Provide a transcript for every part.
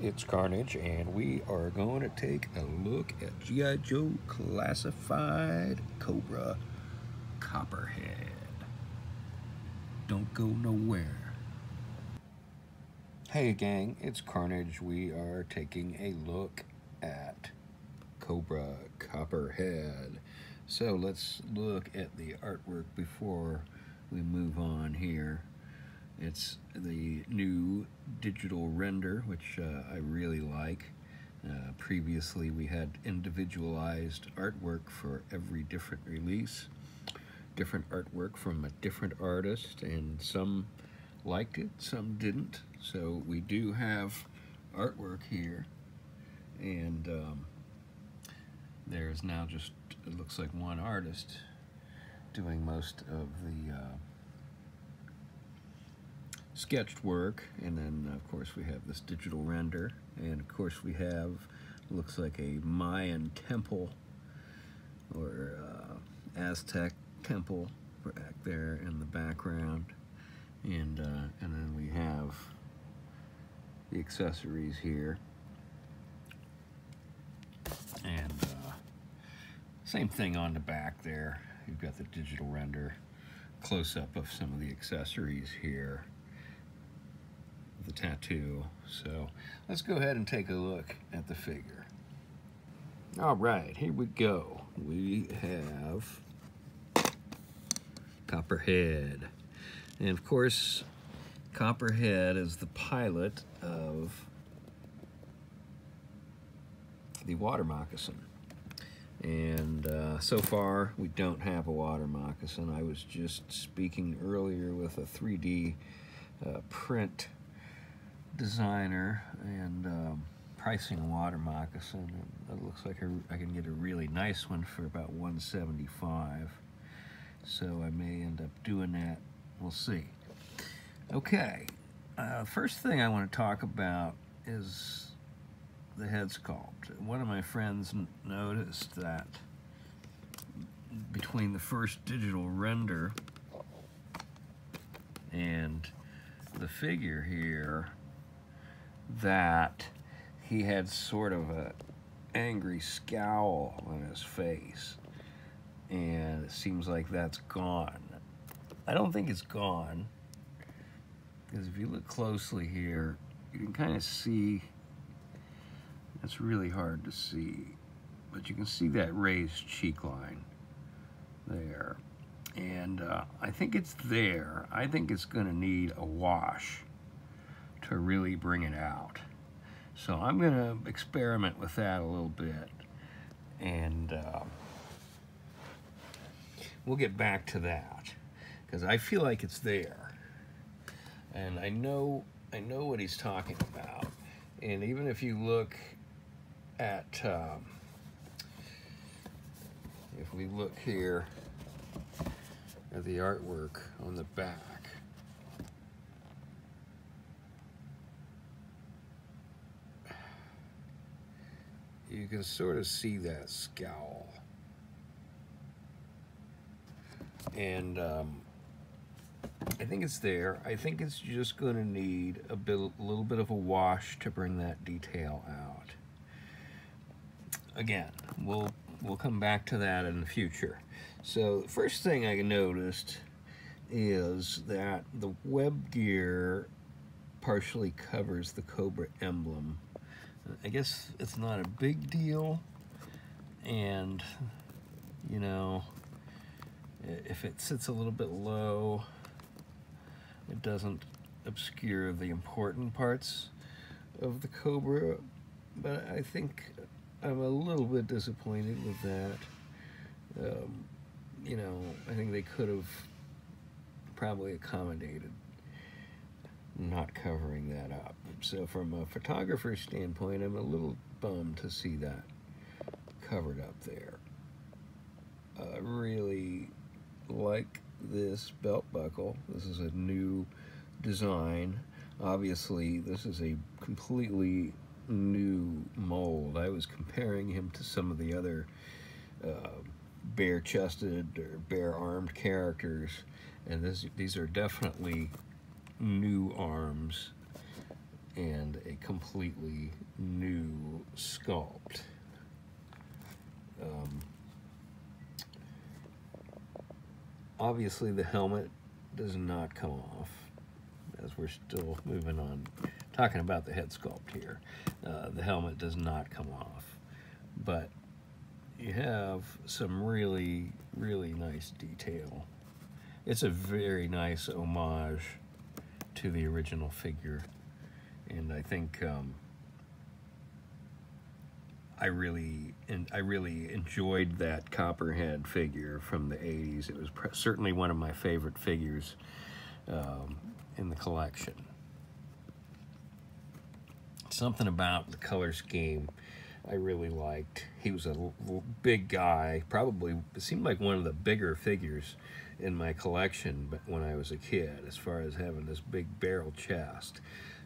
It's Carnage, and we are going to take a look at G.I. Joe Classified Cobra Copperhead. Don't go nowhere. Hey gang, it's Carnage. We are taking a look at Cobra Copperhead. So let's look at the artwork before we move on here. It's the new digital render, which I really like. Previously we had individualized artwork for every different release, different artwork from a different artist, and some liked it, some didn't. So we do have artwork here, and there's now just, it looks like one artist doing most of the sketched work, and then of course we have this digital render, and of course we have, looks like a Mayan temple or Aztec temple back there in the background, and then we have the accessories here, and same thing on the back there. You've got the digital render, close-up of some of the accessories here, the tattoo. So let's go ahead and take a look at the figure. All right, here we go. We have Copperhead, and of course Copperhead is the pilot of the water moccasin, and so far we don't have a water moccasin. I was just speaking earlier with a 3D print designer and pricing a water moccasin, and it looks like I can get a really nice one for about $175, so I may end up doing that. We'll see. Okay, first thing I want to talk about is the head sculpt. One of my friends noticed that between the first digital render and the figure here, that he had sort of a angry scowl on his face, and it seems like that's gone. I don't think it's gone, because if you look closely here, you can kind of see, it's really hard to see, but you can see that raised cheek line there, and I think it's there. I think it's going to need a wash to really bring it out. So I'm going to experiment with that a little bit, and we'll get back to that, because I feel like it's there, and I know what he's talking about. And even if you look at if we look here at the artwork on the back, you can sort of see that scowl, and I think it's there. I think it's just going to need a little bit of a wash to bring that detail out. Again, we'll come back to that in the future. So the first thing I noticed is that the web gear partially covers the Cobra emblem. I guess it's not a big deal, and you know, if it sits a little bit low, it doesn't obscure the important parts of the Cobra, but I think I'm a little bit disappointed with that. You know, I think they could have probably accommodated not covering that up. So from a photographer's standpoint, I'm a little bummed to see that covered up there. I really like this belt buckle. This is a new design. Obviously, this is a completely new mold. I was comparing him to some of the other bare-chested or bare-armed characters, and these are definitely new arms, and a completely new sculpt. Obviously the helmet does not come off, as we're still moving on, talking about the head sculpt here. The helmet does not come off, but you have some really, really nice detail. It's a very nice homage to the original figure, and I think I really enjoyed that Copperhead figure from the 80s. It was certainly one of my favorite figures in the collection. Something about the color scheme I really liked. He was a big guy, probably seemed like one of the bigger figures in my collection when I was a kid, as far as having this big barrel chest.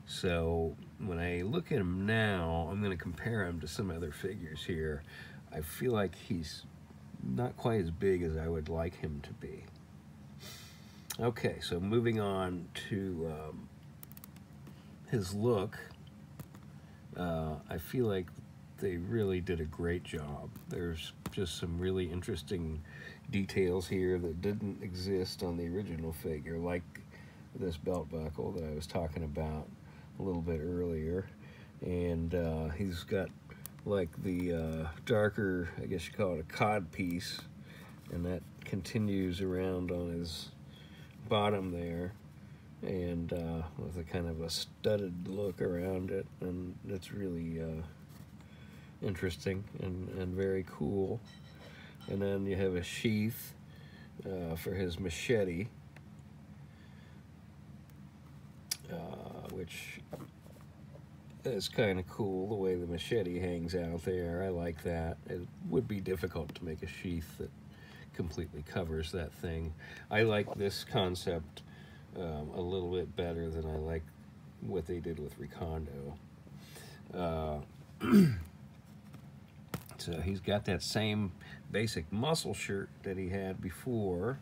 So when I look at him now, I'm going to compare him to some other figures here. I feel like he's not quite as big as I would like him to be. Okay, so moving on to his look. I feel like they really did a great job. There's just some really interesting details here that didn't exist on the original figure, like this belt buckle that I was talking about a little bit earlier. And he's got like the darker, I guess you call it a cod piece, and that continues around on his bottom there, and with a kind of a studded look around it, and it's really interesting and very cool. And then you have a sheath for his machete, which is kind of cool, the way the machete hangs out there. I like that. It would be difficult to make a sheath that completely covers that thing. I like this concept a little bit better than I like what they did with Recondo. So he's got that same basic muscle shirt that he had before.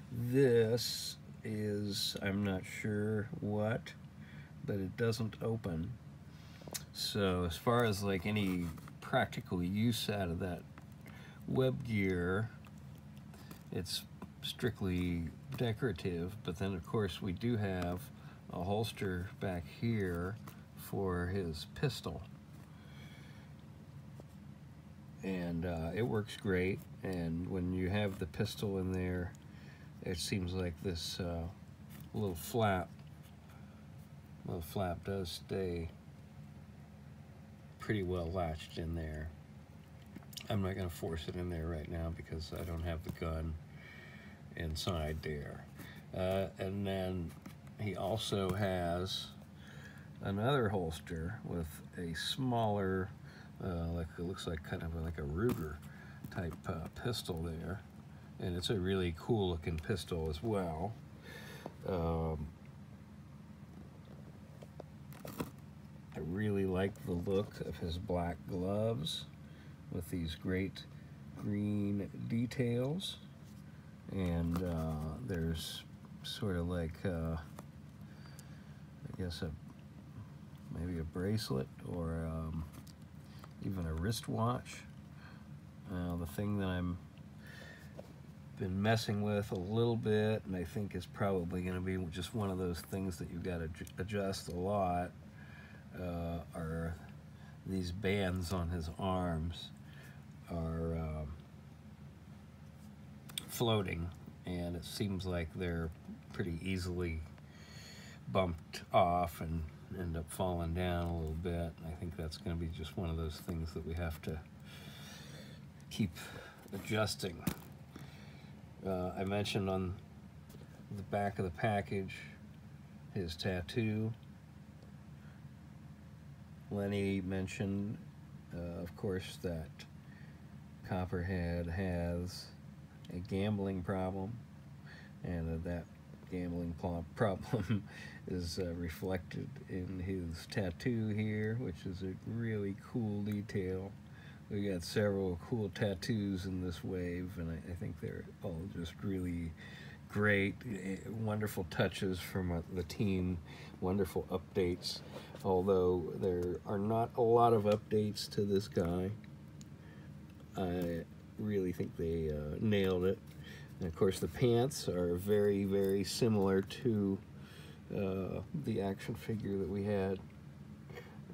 This is, I'm not sure what, but it doesn't open. So as far as like any practical use out of that web gear, it's strictly decorative. But then of course we do have a holster back here for his pistol, and it works great. And when you have the pistol in there, it seems like this little flap does stay pretty well latched in there. I'm not going to force it in there right now because I don't have the gun inside there. And then he also has another holster with a smaller, like it looks like kind of like a Ruger type pistol there, and it's a really cool looking pistol as well. I really like the look of his black gloves with these great green details, and there's sort of like I guess maybe a bracelet or even a wristwatch. The thing that I'm been messing with a little bit, and I think is probably going to be just one of those things that you've got to adjust a lot, are these bands on his arms are floating, and it seems like they're pretty easily bumped off and end up falling down a little bit. I think that's going to be just one of those things that we have to keep adjusting. I mentioned on the back of the package his tattoo. Lenny mentioned, of course, that Copperhead has a gambling problem, and that gambling problem is reflected in his tattoo here, which is a really cool detail. We got several cool tattoos in this wave, and I think they're all just really great, wonderful touches from the team, wonderful updates, although there are not a lot of updates to this guy. I really think they nailed it. And of course the pants are very, very similar to the action figure that we had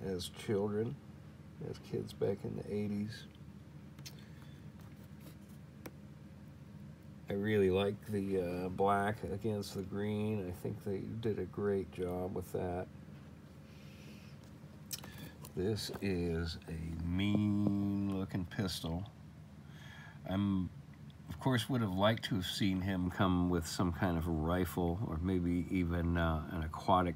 as children, as kids back in the 80s. I really like the black against the green. I think they did a great job with that. This is a mean looking pistol. Of course, would have liked to have seen him come with some kind of a rifle, or maybe even an aquatic,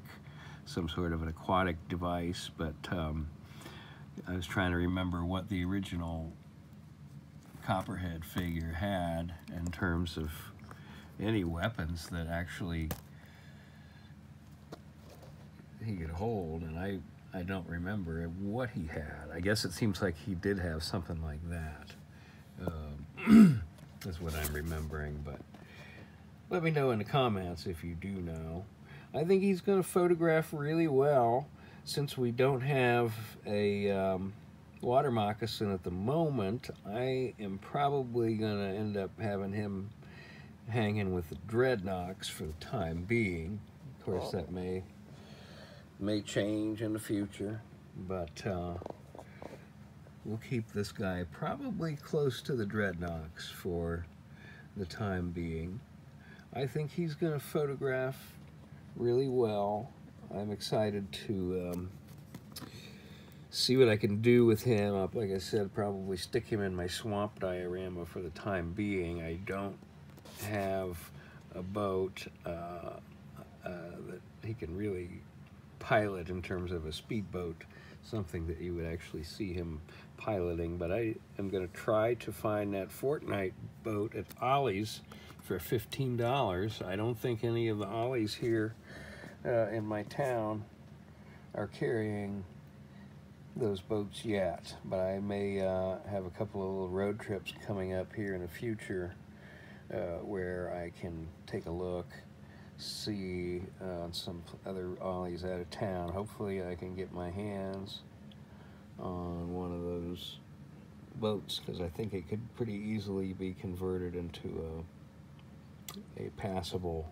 some sort of an aquatic device, but I was trying to remember what the original Copperhead figure had in terms of any weapons that actually he could hold, and I don't remember what he had. I guess it seems like he did have something like that. Is what I'm remembering, but let me know in the comments if you do know. I think he's going to photograph really well. Since we don't have a water moccasin at the moment, I am probably going to end up having him hanging with the dreadnoughts for the time being. Of course, that may change in the future, but we'll keep this guy probably close to the dreadnoughts for the time being. I think he's going to photograph really well. I'm excited to see what I can do with him. Like I said, probably stick him in my swamp diorama for the time being. I don't have a boat that he can really pilot in terms of a speedboat, something that you would actually see him piloting, but I am going to try to find that Fortnite boat at Ollie's for $15. I don't think any of the Ollies here in my town are carrying those boats yet, but I may have a couple of little road trips coming up here in the future where I can take a look, see some other Ollies out of town. Hopefully I can get my hands on one of those boats, because I think it could pretty easily be converted into a passable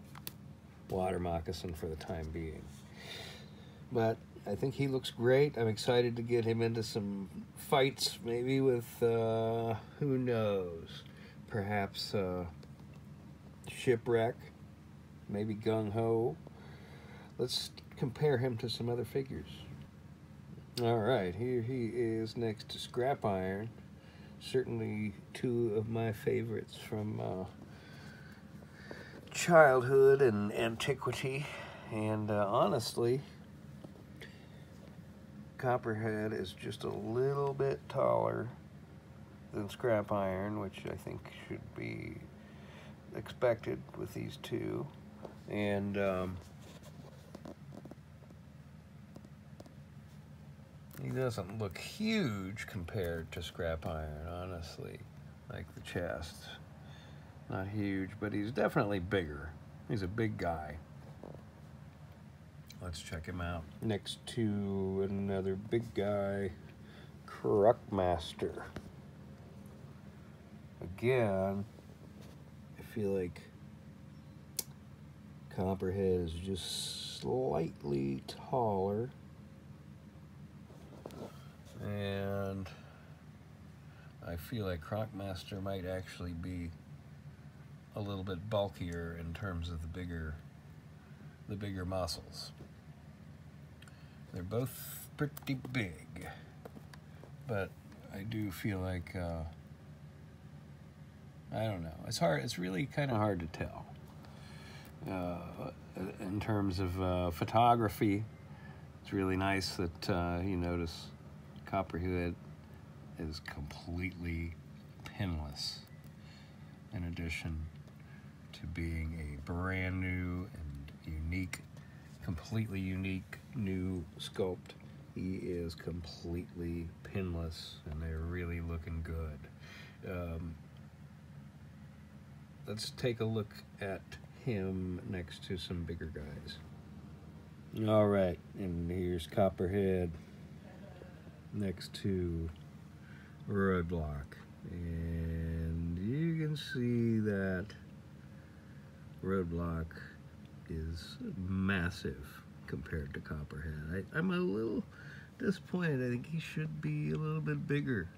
water moccasin for the time being. But I think he looks great. I'm excited to get him into some fights, maybe with who knows, perhaps Shipwreck, maybe Gung Ho. Let's compare him to some other figures. All right, here he is next to Scrap Iron. Certainly two of my favorites from childhood and antiquity. And honestly, Copperhead is just a little bit taller than Scrap Iron, which I think should be expected with these two. And he doesn't look huge compared to Scrap Iron, honestly. Like the chest. Not huge, but he's definitely bigger. He's a big guy. Let's check him out. Next to another big guy, Cruckmaster. Again, I feel like Copperhead is just slightly taller. And I feel like Cruckmaster might actually be a little bit bulkier in terms of the bigger muscles. They're both pretty big, but I do feel like I don't know. It's hard. It's really kind of hard to tell. In terms of photography, it's really nice that you notice Copperhead is completely pinless, in addition to being a brand new and unique, completely unique new sculpt. He is completely pinless, and they're really looking good. Let's take a look at him next to some bigger guys. All right, and here's Copperhead next to Roadblock, and you can see that Roadblock is massive compared to Copperhead. I'm a little disappointed. I think he should be a little bit bigger.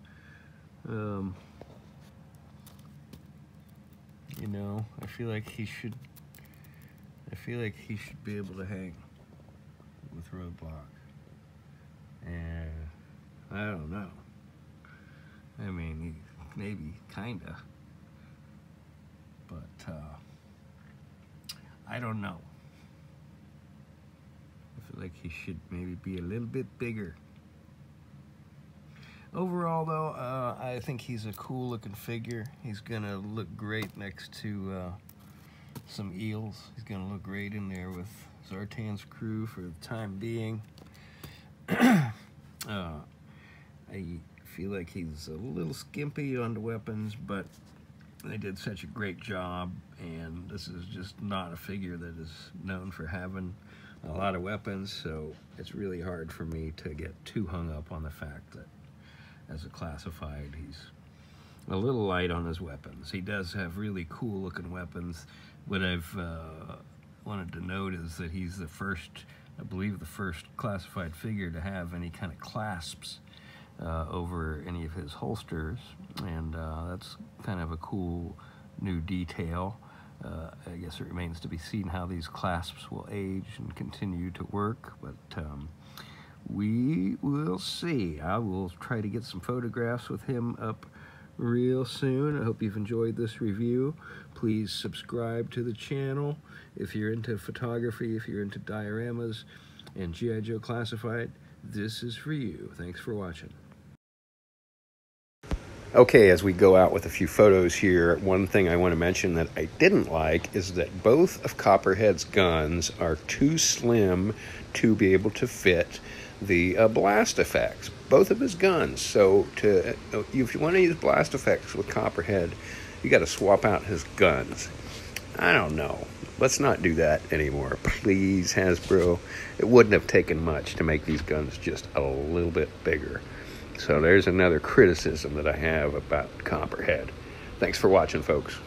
You know, I feel like he should be able to hang with Roadblock. And I don't know. I mean, maybe, kinda. But, I don't know. I feel like he should maybe be a little bit bigger. Overall, though, I think he's a cool looking figure. He's gonna look great next to some eels. He's gonna look great in there with Zartan's crew for the time being. I feel like he's a little skimpy on the weapons, but they did such a great job, and this is just not a figure that is known for having a lot of weapons, so it's really hard for me to get too hung up on the fact that as a classified he's a little light on his weapons. He does have really cool looking weapons. What I've wanted to note is that he's the first, I believe the first classified figure to have any kind of clasps over any of his holsters, and that's kind of a cool new detail. I guess it remains to be seen how these clasps will age and continue to work, but we will see. I will try to get some photographs with him up real soon. I hope you've enjoyed this review. Please subscribe to the channel if you're into photography, if you're into dioramas and G.I. Joe Classified. This is for you. Thanks for watching. Okay, as we go out with a few photos here, one thing I want to mention that I didn't like is that both of Copperhead's guns are too slim to be able to fit the blast effects. Both of his guns. So if you want to use blast effects with Copperhead, you got to swap out his guns. I don't know. Let's not do that anymore. Please, Hasbro. It wouldn't have taken much to make these guns just a little bit bigger. So there's another criticism that I have about Copperhead. Thanks for watching, folks.